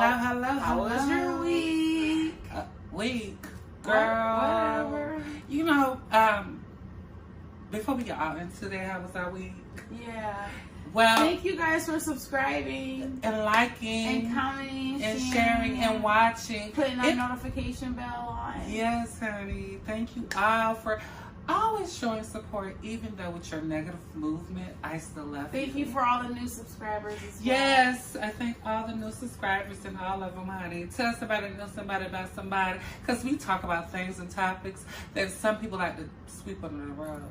hello. How was your week? Girl. Whatever. You know, before we get out into that, how was our week? Yeah. Well, thank you guys for subscribing and liking and commenting and sharing and watching, putting our notification bell on. Yes, honey. Thank you all for always showing support, even though with your negative movement, I still love you. Thank you for all the new subscribers as well. Yes, I thank all the new subscribers and all of them, honey. Tell somebody, know somebody about somebody, because we talk about things and topics that some people like to sweep under the rug.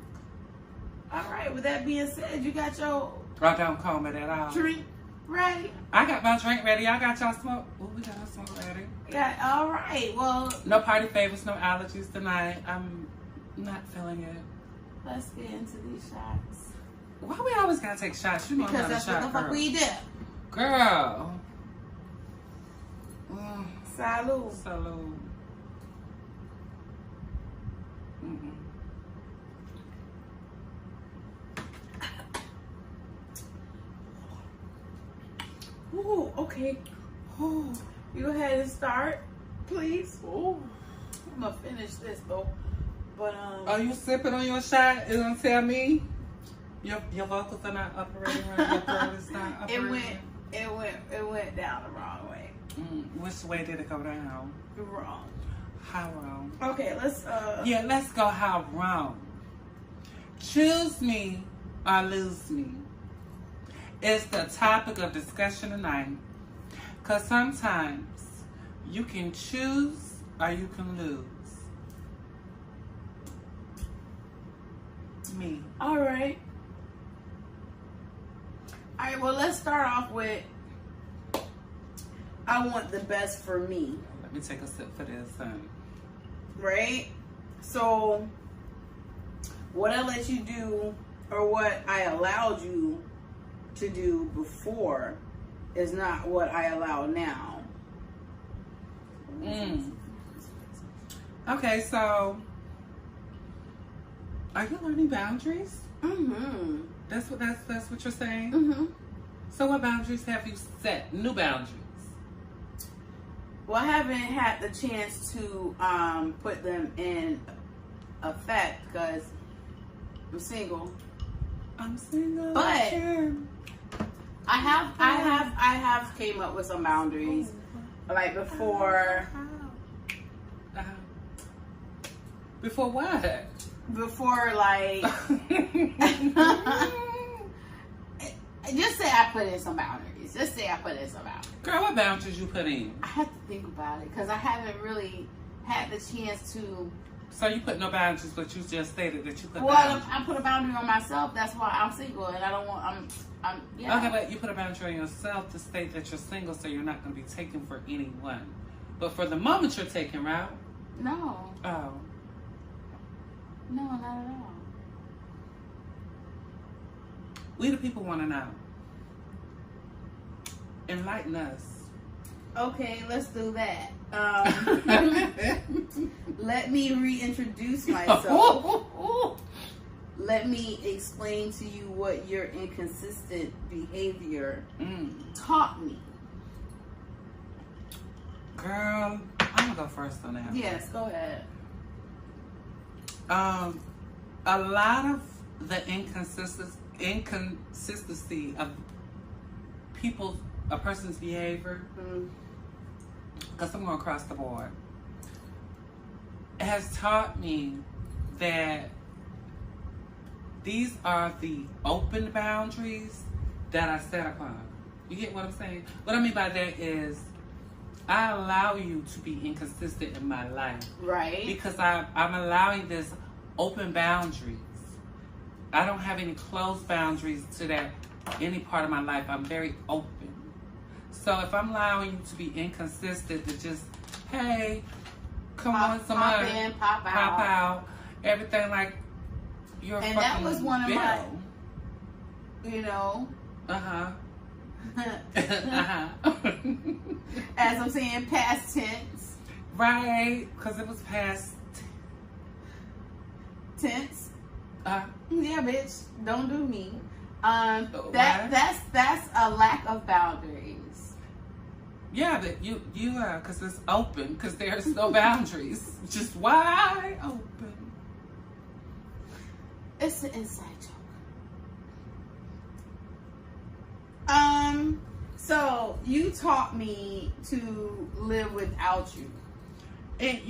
All right, with that being said, you got your don't call me at all. drink ready? I got my drink ready. Y'all got y'all smoke? Ooh, we got our smoke ready. Yeah, all right. Well, no party favors, no allergies tonight. I'm not feeling it. Let's get into these shots. Why we always gotta take shots? You know because I'm not that's a shot what the fuck girl. we do. Girl. Salud. Salud. Mm-hmm. Ooh, okay. Ooh. You go ahead and start, please. Ooh. I'm gonna finish this though. But Are you sipping on your shot? You gonna tell me your vocals are not operating right? Your throat is not operating. It went down the wrong way. Which way did it go down? Wrong. How wrong? Okay, let's yeah, let's go how wrong. Choose me or lose me. It's the topic of discussion tonight. Because sometimes you can choose or you can lose. Me. All right, well, let's start off with I want the best for me. Let me take a sip for this, Right? So, what I let you do or what I allowed you to do before is not what I allow now. Okay, so are you learning boundaries? Mm-hmm. That's what you're saying? Mm-hmm. So what boundaries have you set? New boundaries? Well, I haven't had the chance to put them in effect because I'm single. I'm single. But sure. I have came up with some boundaries. Like before. Before what? Before, like, just say I put in some boundaries. Just say I put in some boundaries. Girl, what boundaries you put in? I have to think about it because I haven't really had the chance to. So you put no boundaries, but you just stated that you put Well, boundaries. I put a boundary on myself. That's why I'm single, and I don't want. Yeah. Okay, but you put a boundary on yourself to state that you're single, so you're not going to be taken for anyone. But for the moment, you're taken, right? No. Oh. No, not at all. We the people want to know. Enlighten us. Okay, let's do that. Let me reintroduce myself. Let me explain to you what your inconsistent behavior taught me. Girl, I'm going to go first on that. Yes, go ahead. A lot of the inconsistency of a person's behavior, because I'm going across the board, has taught me that these are the open boundaries that I set upon. You get what I'm saying? What I mean by that is I allow you to be inconsistent in my life. Right. Because I'm allowing this open boundaries. I don't have any closed boundaries to that any part of my life. I'm very open. So if I'm allowing you to be inconsistent, to just, hey, come on, pop in, pop out, everything like you're and fucking that was one of bill. my, you know. As I'm saying, past tense. Right, because it was past tense. Yeah, bitch, don't do me. That's a lack of boundaries. Yeah, that you because it's open, because there's no boundaries, just wide open. It's an inside joke. So you taught me to live without you. And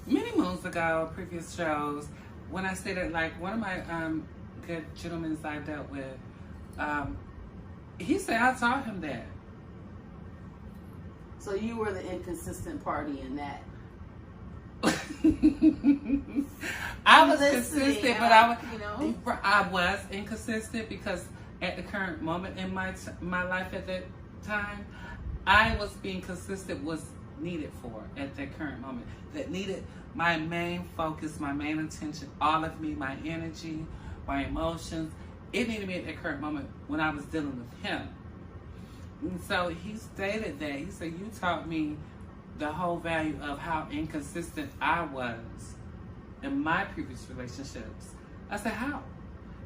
many moons ago, previous shows, when I stated, like, one of my good gentlemen I dealt with, he said I taught him that. So you were the inconsistent party in that. I was consistent, but I I was inconsistent because at the current moment in my life at that time, I was being consistent was needed for at that current moment. That needed my main focus, my main attention, all of me, my energy, my emotions. It needed me at that current moment when I was dealing with him. And so he stated that. He said, you taught me the whole value of how inconsistent I was in my previous relationships. I said, how?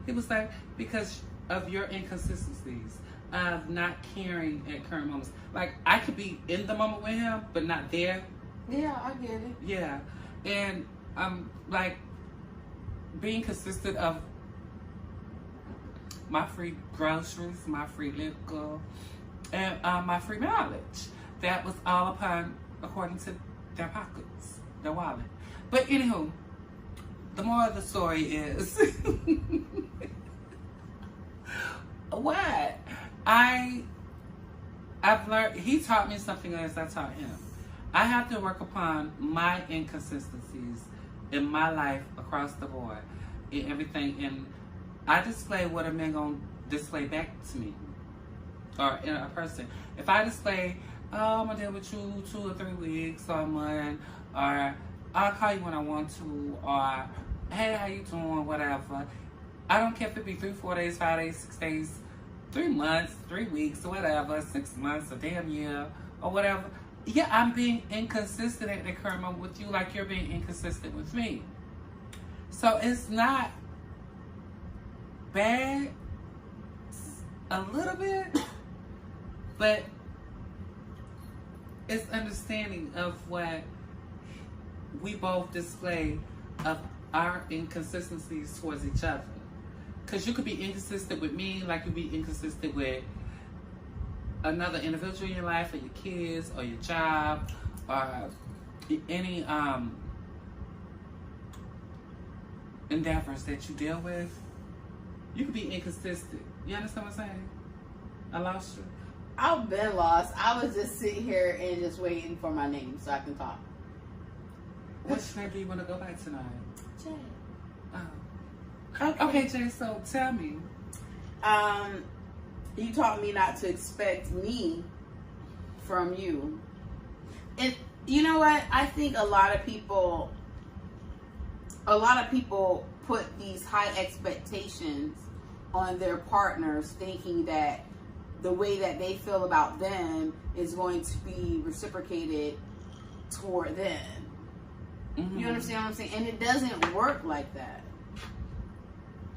He was like, because of your inconsistencies of not caring at current moments. Like, I could be in the moment with him, but not there. Yeah, I get it. Yeah. And like, being consistent of my free groceries, my free liquor, and my free mileage. That was all according to their pockets, their wallet. But anywho, the moral of the story is what I've learned. He taught me something as I taught him. I have to work upon my inconsistencies in my life across the board in everything, and I display what a man gonna display back to me or in a person. If I display, oh, I'm gonna deal with you 2 or 3 weeks or a month, or I'll call you when I want to, or hey, how you doing, whatever. I don't care if it be 3, 4 days, 5 days, 6 days, 3 months, 3 weeks, or whatever, 6 months, a damn year, or whatever. Yeah, I'm being inconsistent at the current moment with you, like you're being inconsistent with me. So it's not bad, a little bit, but it's understanding of what we both display of our inconsistencies towards each other. Because you could be inconsistent with me like you'd be inconsistent with another individual in your life, or your kids, or your job, or any endeavors that you deal with. You could be inconsistent. You understand what I'm saying? I lost you. I've been lost. I was just sitting here and just waiting for my name so I can talk. Which name do you want to go by tonight? Jay. Oh. Okay, Jay, so tell me. You taught me not to expect me from you. And you know what? I think a lot of people put these high expectations on their partners, thinking that the way that they feel about them is going to be reciprocated toward them. Mm-hmm. You understand what I'm saying? And it doesn't work like that.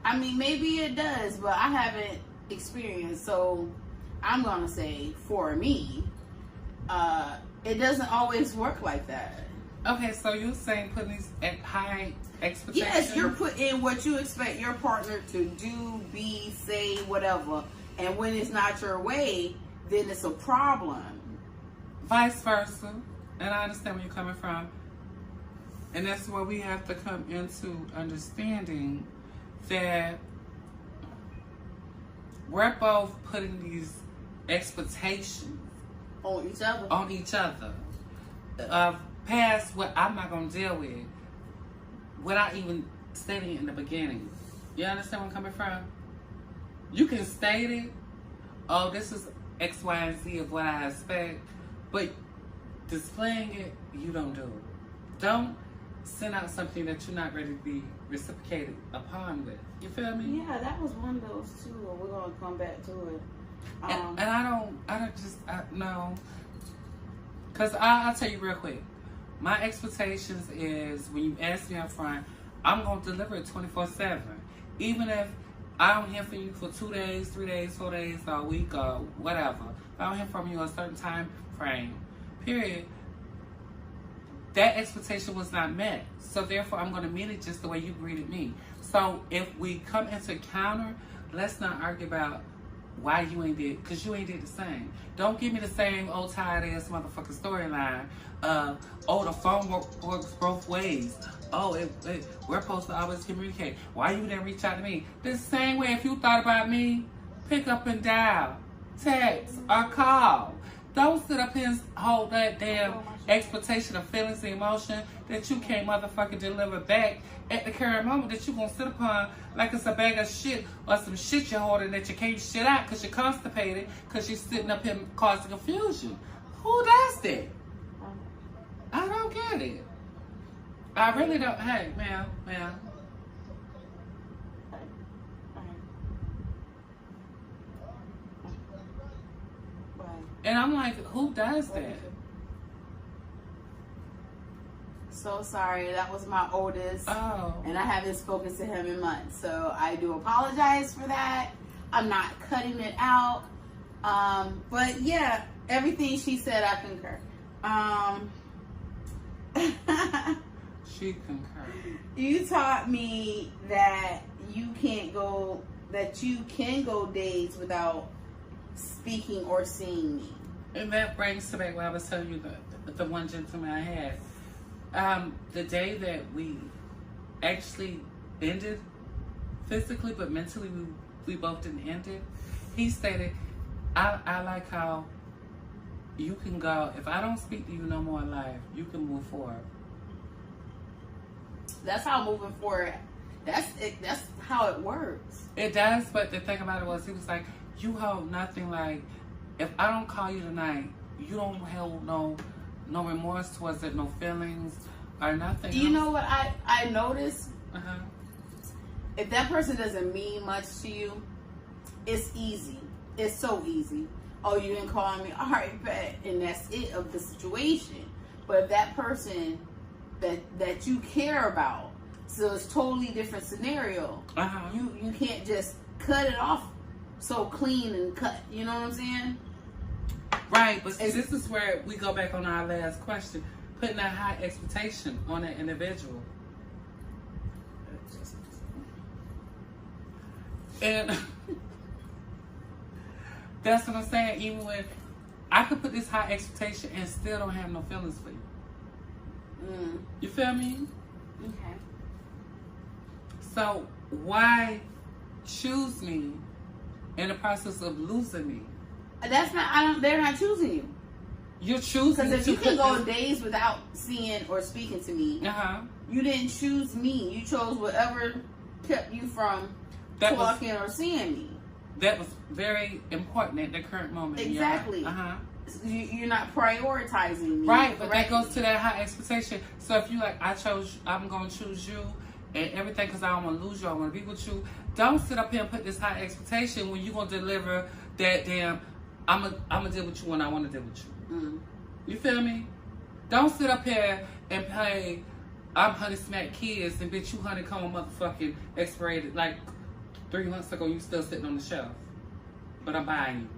I mean, maybe it does, but I haven't experienced. So I'm going to say, for me, it doesn't always work like that. Okay, so you're saying putting these high expectations? Yes, you're putting what you expect your partner to do, be, say, whatever. And when it's not your way, then it's a problem. Vice versa. And I understand where you're coming from. And that's where we have to come into understanding that we're both putting these expectations on each other. Past what I'm not going to deal with without even stating it in the beginning. You understand where I'm coming from? You can state it, oh, this is X, Y, and Z of what I expect, but displaying it, you don't do it. Don't send out something that you're not ready to be reciprocated upon with. You feel me? Yeah, that was one of those too. We're going to come back to it. And I don't know. Because I'll tell you real quick. My expectations is when you ask me up front, I'm going to deliver it 24/7. Even if I don't hear from you for 2 days, 3 days, 4 days, or a week, or whatever. If I don't hear from you a certain time frame, period, that expectation was not met. So therefore, I'm going to meet it just the way you greeted me. So if we come into counter, let's not argue about why you ain't did, because you ain't did the same. Don't give me the same old tired ass motherfucking storyline. The phone works both ways. We're supposed to always communicate. Why you didn't reach out to me? The same way, if you thought about me, pick up and dial, text, or call. Don't sit up here and hold that damn expectation of feelings and emotion that you can't motherfucking deliver back at the current moment, that you gonna sit upon like it's a bag of shit or some shit you're holding that you can't shit out because you're constipated, because you're sitting up here causing confusion. Who does that? I don't get it. I really don't. Hey, ma'am. And I'm like, who does that? So sorry, that was my oldest. Oh. And I haven't spoken to him in months. So I do apologize for that. I'm not cutting it out. But yeah, everything she said, I concur. She concurred. You taught me that you can go days without speaking or seeing me. And that brings to back what I was telling you, the one gentleman I had. The day that we actually ended physically, but mentally we both didn't end it, he stated, I like how you can go, if I don't speak to you no more in life, you can move forward. That's how moving forward, that's how it works. It does, but the thing about it was, he was like, you hold nothing, like, if I don't call you tonight, you don't hold no remorse towards it, no feelings or nothing. You know what I noticed? Uh-huh. If that person doesn't mean much to you, it's easy. It's so easy. Oh, you didn't call me? All right, bet. And that's it of the situation. But if that person that you care about, so it's totally different scenario. Uh-huh. You can't just cut it off so clean and cut. You know what I'm saying? Right, but see, this is where we go back on our last question. Putting that high expectation on that individual. And that's what I'm saying. Even when I could put this high expectation and still don't have no feelings for you. You feel me? Okay. So why choose me in the process of losing me? That's not. They're not choosing you. You're choosing. Because if you can go days without seeing or speaking to me, you didn't choose me. You chose whatever kept you from talking or seeing me. That was very important at the current moment. Exactly. You're not prioritizing me. Right, but that goes to that high expectation. So if you like, I'm going to choose you and everything because I don't want to lose you. I want to be with you. Don't sit up here and put this high expectation when you're going to deliver that damn, I'm going to deal with you when I want to deal with you. You feel me? Don't sit up here and play, I'm honey smack kids and bitch, you honeycomb motherfucking expired. Like 3 months ago, you still sitting on the shelf. But I'm buying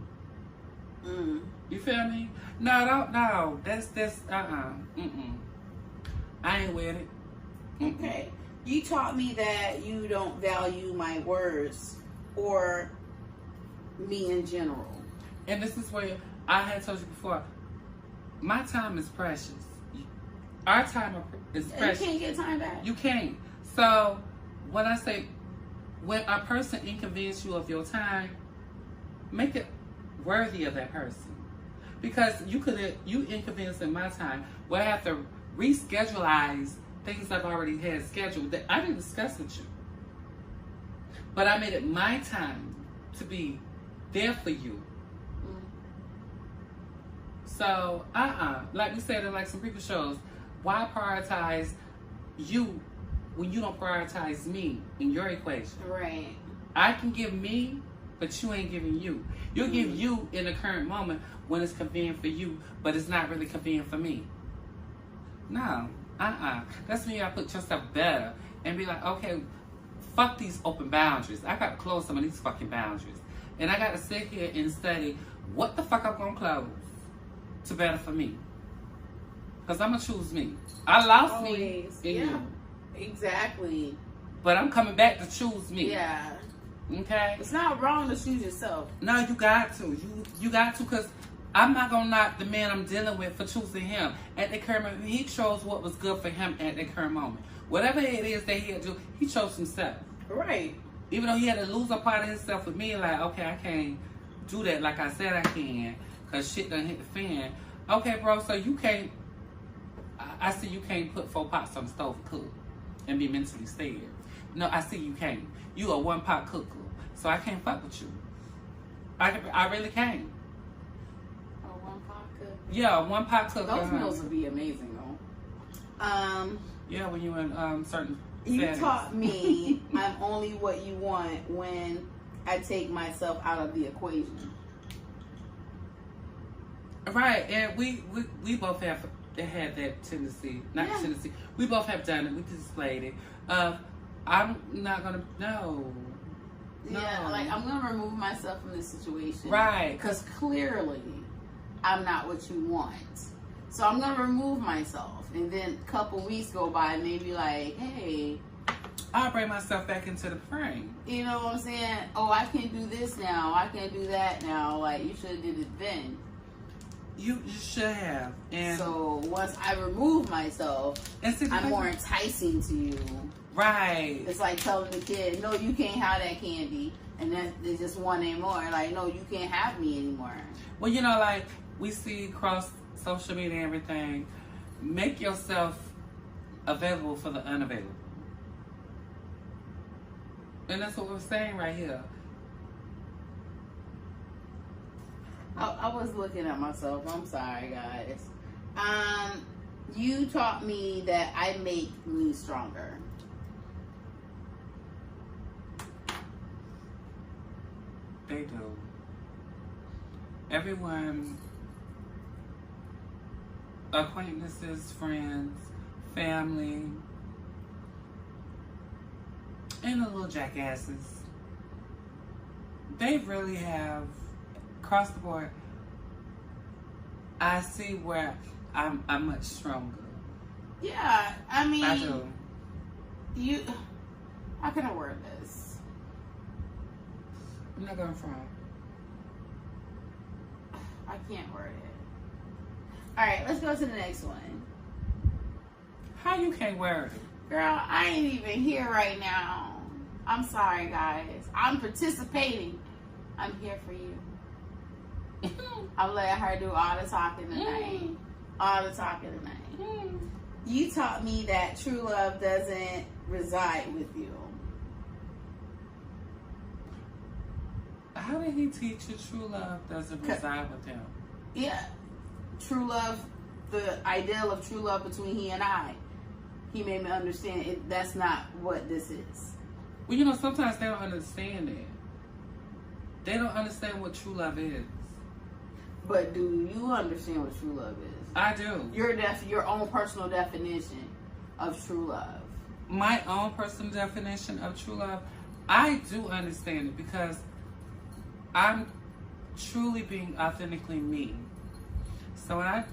you. You feel me? No. That's I ain't with it. Okay. You taught me that you don't value my words or me in general. And this is where I had told you before, my time is precious. Our time is precious. You can't get time back. You can't. So when I say, when a person inconveniences you of your time, make it worthy of that person. Because you inconveniencing my time, where I have to reschedule things I've already had scheduled that I didn't discuss with you. But I made it my time to be there for you. So, like we said in like some previous shows, why prioritize you when you don't prioritize me in your equation? Right. I can give me, but you ain't giving you. You'll give you in the current moment when it's convenient for you, but it's not really convenient for me. No, That's when you gotta put yourself better and be like, okay, fuck these open boundaries. I got to close some of these fucking boundaries. And I got to sit here and study what the fuck I'm going to close to better for me. Because I'm going to choose me. I lost me in you. Exactly. But I'm coming back to choose me. Yeah. Okay? It's not wrong to choose yourself. No, you got to. You got to, because I'm not going to knock the man I'm dealing with for choosing him. At the current moment, he chose what was good for him at the current moment. Whatever it is that he had to do, he chose himself. Right. Even though he had to lose a part of himself with me, like, okay, I can't do that like I said I can, because shit done hit the fan. Okay, bro, so you can't, I see you can't put 4 pots on the stove and cook and be mentally stable. No, I see you can't. You a 1-pot cooker, so I can't fuck with you. I really can't. A 1-pot cook? Yeah, a 1-pot cooker. Those meals would be amazing, though. Yeah, when you in certain You settings. taught me I'm only what you want when I take myself out of the equation. Right, and we both have had that tendency, tendency. We both have done it. We displayed it. I'm not gonna no. Yeah, like I'm gonna remove myself from this situation. Right. Because clearly I'm not what you want. So I'm gonna remove myself, and then a couple weeks go by, and maybe like, hey, I'll bring myself back into the frame. you know what I'm saying? Oh, I can do this now. I can do that now. Like, you should have did it then. You should have. And so once I remove myself, and see, I'm more enticing to you. Right. It's like telling the kid, no, you can't have that candy, and then they just want it more. Like, no, you can't have me anymore. Well, you know, like we see across social media and everything, make yourself available for the unavailable. And that's what we're saying right here. I was looking at myself. I'm sorry, guys. You taught me that I make me stronger. They do. Everyone, acquaintances, friends, family, and the little jackasses, they really have, across the board, I see where I'm much stronger. Yeah, I mean, I do. How can I word this? I'm not going to front. I can't word it. All right, let's go to the next one. How you can't word it? Girl, I ain't even here right now. I'm sorry, guys. I'm participating. I'm here for you. I'm letting her do all the talking tonight. All the talking tonight. You taught me that true love doesn't reside with you. How did he teach you true love doesn't reside with him? Yeah. True love, the ideal of true love between he and I. He made me understand that's not what this is. Well, you know, sometimes they don't understand that. They don't understand what true love is. But do you understand what true love is? I do. Your own personal definition of true love. My own personal definition of true love, I do understand it because I'm truly being authentically me. So when I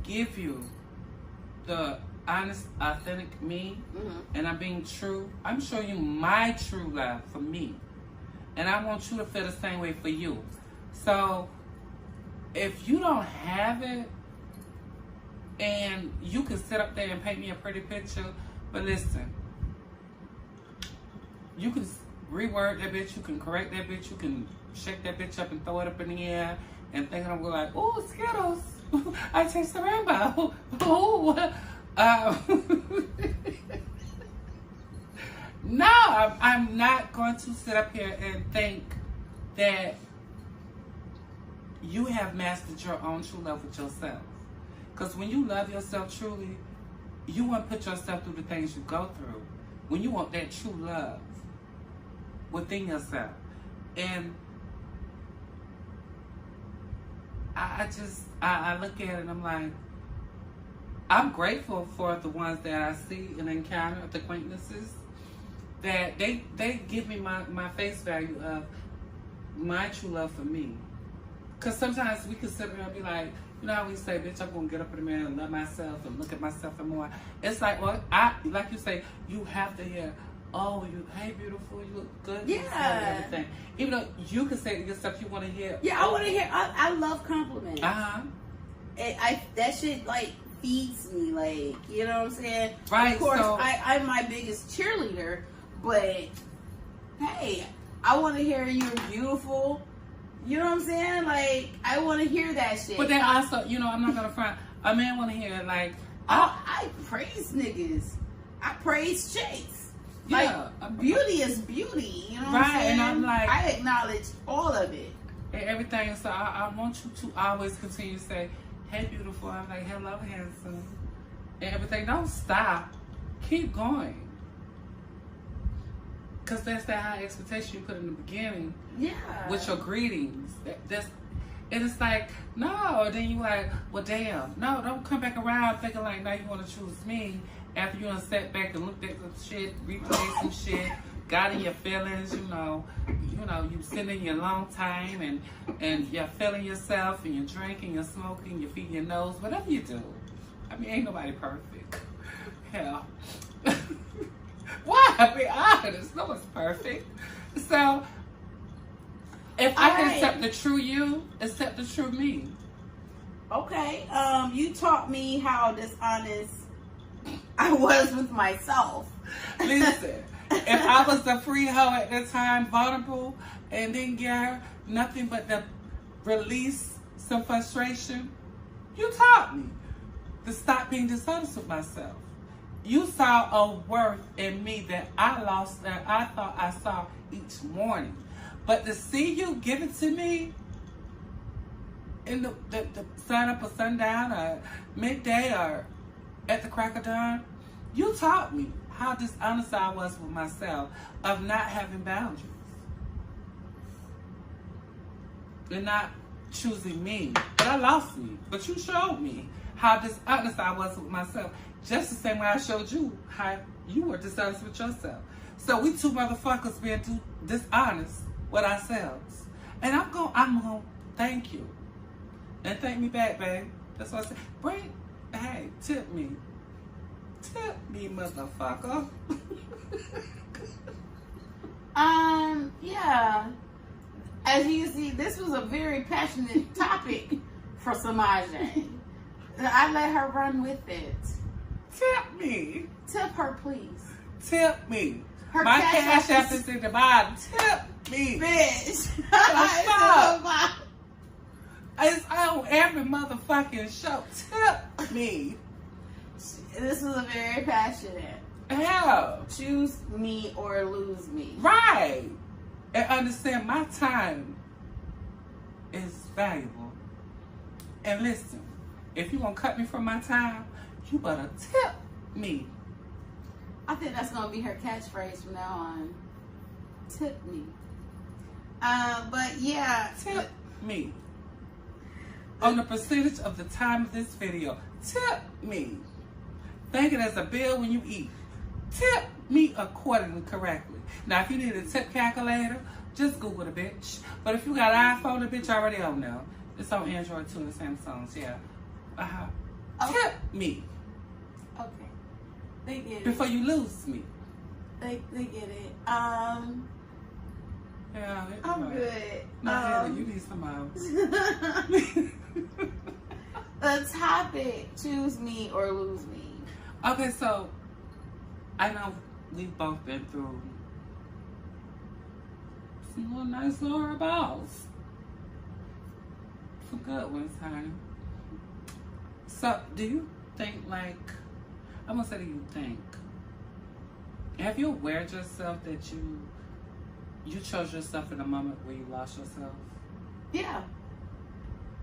give you the honest, authentic me, and I'm being true, I'm showing you my true love for me. And I want you to feel the same way for you. So if you don't have it, and you can sit up there and paint me a pretty picture, but listen, you can reword that bitch, you can correct that bitch, you can shake that bitch up and throw it up in the air and think I'm like, oh, Skittles, I taste the rainbow. Oh, no, I'm not going to sit up here and think that you have mastered your own true love with yourself. Because when you love yourself truly, you won't put yourself through the things you go through. When you want that true love within yourself. And I look at it and I'm like, I'm grateful for the ones that I see and encounter, the acquaintances, that they give me my face value of my true love for me. Because sometimes we can sit there and be like, you know how we say, bitch, I'm going to get up in the mirror and love myself and look at myself and more. It's like, well, like you say, you have to hear, oh, hey, beautiful, you look good. Yeah. Everything. Even though you can say to yourself, you want to hear. Yeah, I want to hear. I love compliments. Uh-huh. That shit, like, feeds me, like, you know what I'm saying? Right. Of course, so, I'm my biggest cheerleader, but, hey, I want to hear you're beautiful. You know what I'm saying? Like, I want to hear that shit. But then also, you know, I'm not going to front. A man want to hear, like, I praise niggas. I praise chicks. Yeah. Like, beauty is beauty. You know what Right, I'm saying? and I'm like, I acknowledge all of it. And everything. So I want you to always continue to say, hey, beautiful. I'm like, hello, handsome. And everything. Don't stop. Keep going. Because that's that high expectation you put in the beginning. Yeah. With your greetings. And it's like, no. Then you like, well, damn. No, don't come back around thinking like, now you want to choose me. After you done sat back and looked at the shit, replayed some shit, got in your feelings, you know, you sitting in your long time and you're feeling yourself and you're drinking, you're smoking, you're feeding your nose, whatever you do. I mean, ain't nobody perfect. Hell. Why? I mean, honest, no one's perfect. So, if I can accept the true you, accept the true me. Okay. You taught me how dishonest I was with myself. Listen, if I was a free hoe at that time, vulnerable, and didn't get her nothing but to release some frustration, you taught me to stop being dishonest with myself. You saw a worth in me that I lost, that I thought I saw each morning. But to see you give it to me in the sun up or sundown or midday or at the crack of dawn, you taught me how dishonest I was with myself of not having boundaries and not choosing me. But I lost me. But you showed me how dishonest I was with myself. Just the same way I showed you how you were dishonest with yourself. So we two motherfuckers being dishonest with ourselves. And I'm going to thank you. And thank me back, babe. That's what I said. Hey, tip me. Tip me, motherfucker. Yeah. As you can see, this was a very passionate topic for Semaj. I let her run with it. Tip me. Tip her, please. Tip me. Her My cash app is in the bottom. Tip me. Bitch. It's on every motherfucking show. Tip me. This was a very passionate. Hell. Choose me or lose me. Right. And understand my time is valuable. And listen, if you want to cut me from my time, you better tip me. I think that's going to be her catchphrase from now on. Tip me. But yeah. Tip me. On the percentage of the time of this video. Tip me. Think it as a bill when you eat. Tip me accordingly, correctly. Now, if you need a tip calculator, just Google the bitch. But if you got an iPhone, the bitch already on there. It's on Android too and Samsungs, yeah. Okay. Tip me. Okay. They get it. Before you lose me. They get it. Yeah, I'm good. No, you need some out. The topic, choose me or lose me. Okay, so I know we've both been through some little nice lower balls. Some good ones, honey. So, do you think, like, I'm gonna say, do you think, have you aware yourself that you chose yourself in a moment where you lost yourself? Yeah.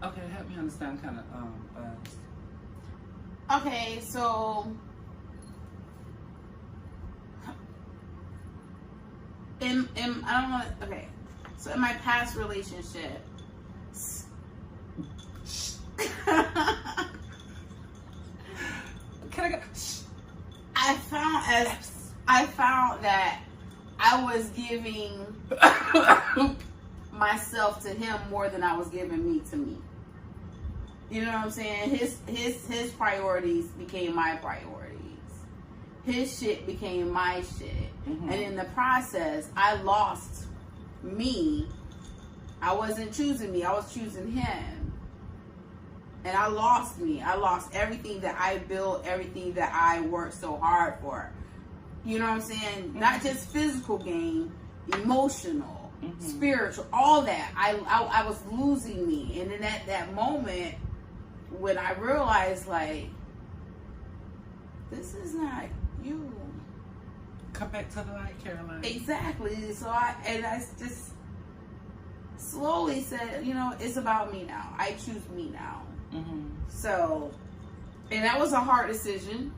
Okay, help me understand kind of Okay, so in I don't want to, okay. So in my past relationship, can I go? I found that I was giving myself to him more than I was giving me to me. You know what I'm saying? His priorities became my priorities. His shit became my shit. Mm-hmm. And in the process, I lost me. I wasn't choosing me. I was choosing him. And I lost me. I lost everything that I built, everything that I worked so hard for. You know what I'm saying? Mm-hmm. Not just physical gain, emotional, mm-hmm. spiritual, all that. I was losing me. And then at that moment, when I realized, like, this is not you. Come back to the light, Caroline. Exactly. So I just slowly said, you know, it's about me now. I choose me now. Mm-hmm. So, and that was a hard decision,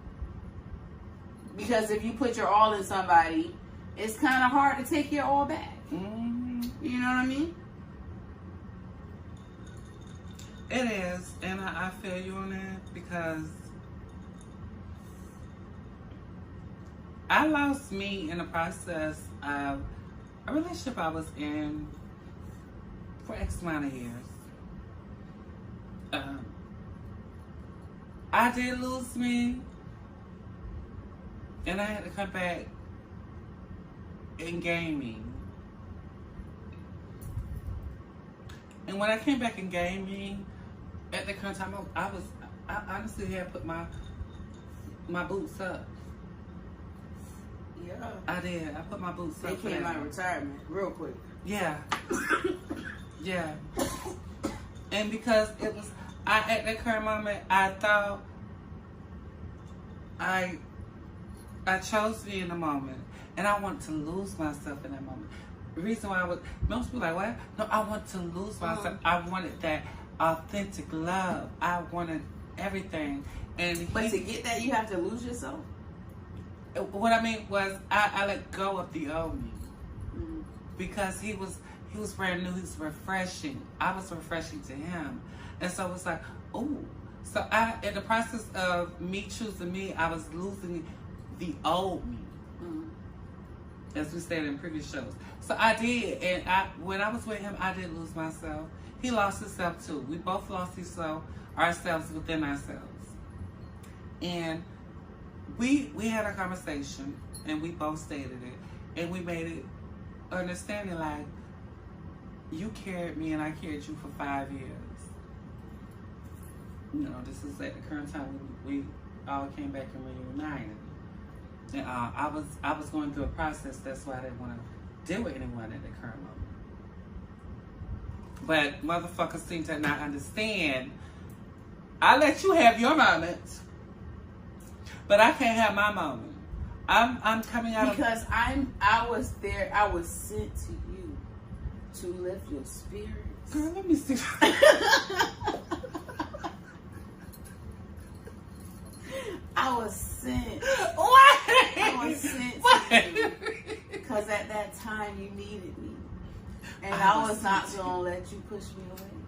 because if you put your all in somebody, it's kind of hard to take your all back. Mm-hmm. You know what I mean? It is, and I feel you on that, because I lost me in the process of a relationship I was in for X amount of years. I did lose me, and I had to come back in gaming. And when I came back in gaming, at the current time, I honestly had put my boots up. Yeah. I did. I put my boots up. They came out of retirement real quick. Yeah. Yeah. And because it was, at that current moment, I thought I chose me in the moment, and I wanted to lose myself in that moment. The reason why most people are like, what? No, I want to lose myself. I wanted that authentic love. I wanted everything. But to get that, you have to lose yourself? What I mean was, I let go of the old me. Mm-hmm. Because he was brand new. He was refreshing. I was refreshing to him. And so it was like, ooh. So in the process of me choosing me, I was losing the old me. Mm-hmm. As we said in previous shows. So I did. And when I was with him, I did lose myself. He lost himself too. We both lost ourselves within ourselves. And we had a conversation, and we both stated it. And we made it understanding, like, you carried me and I carried you for 5 years. You know, this is at the current time we all came back and reunited. And I was going through a process. That's why I didn't want to deal with anyone at the current moment. But motherfuckers seem to not understand. I let you have your moments, but I can't have my moment. I'm coming out because I was there. I was sent to you to lift your spirits. Girl, let me see. I was sent. What? I was sent to you because at that time you needed me, and I was not gonna let you push me away.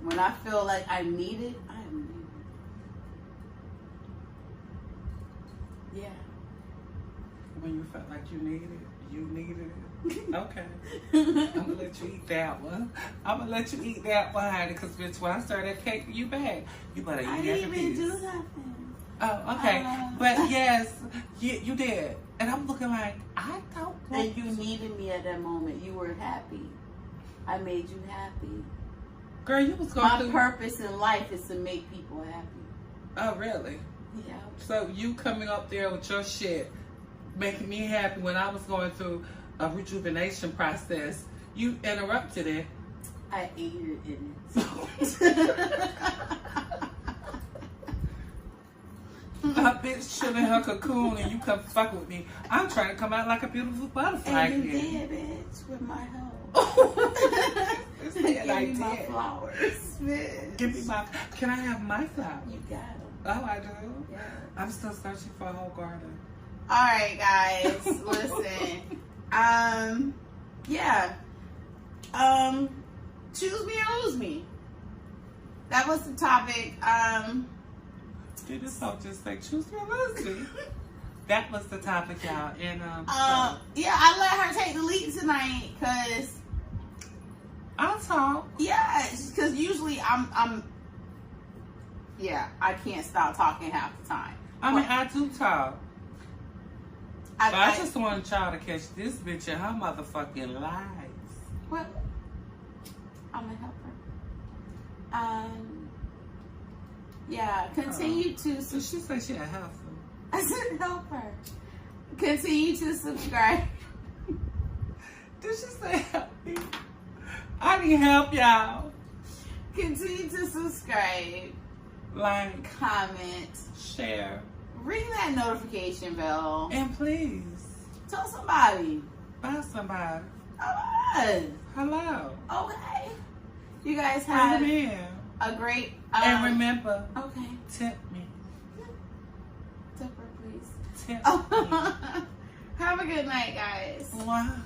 When I feel like I need it, I am needed. Yeah. When you felt like you needed it. Okay. I'm gonna let you eat that one. I'm gonna let you eat that one, honey, because bitch, when I started that cake for you back, you better eat that piece. I didn't even do nothing. Oh, okay. But yes, you did. And I'm looking like, I don't want. And you needed me at that moment. You were happy. I made you happy. Girl, you was going through. My purpose in life is to make people happy. Oh, really? Yeah. So you coming up there with your shit, making me happy when I was going through a rejuvenation process, you interrupted it. I aided in it. A bitch chilling in her cocoon and you come fuck with me. I'm trying to come out like a beautiful butterfly. And you did, bitch, with my help. Give me my flowers, bitch. Give me my. Can I have my flowers? You got them. Oh, I do? Yeah. I'm still searching for a whole garden. All right, guys, listen. Yeah. Choose me or lose me. That was the topic. Did this song just say choose me or lose me? that was the topic, y'all. And yeah, I let her take the lead tonight because I'll talk. Yeah, because usually I can't stop talking half the time. I do talk. I just I want y'all to catch this bitch in her motherfucking lies. What? I'm gonna help her. Yeah, continue to. So she said she a helper. I said help her. Continue to subscribe. Did she say help me? I need help, y'all. Continue to subscribe, Like, comment, share, ring that notification bell, and please tell somebody. buy somebody. Alright. Hello. Okay. You guys Bring have them in. a great. And remember, Okay. tip me. Tip her, please. Tip me. Have a good night, guys. Mwah.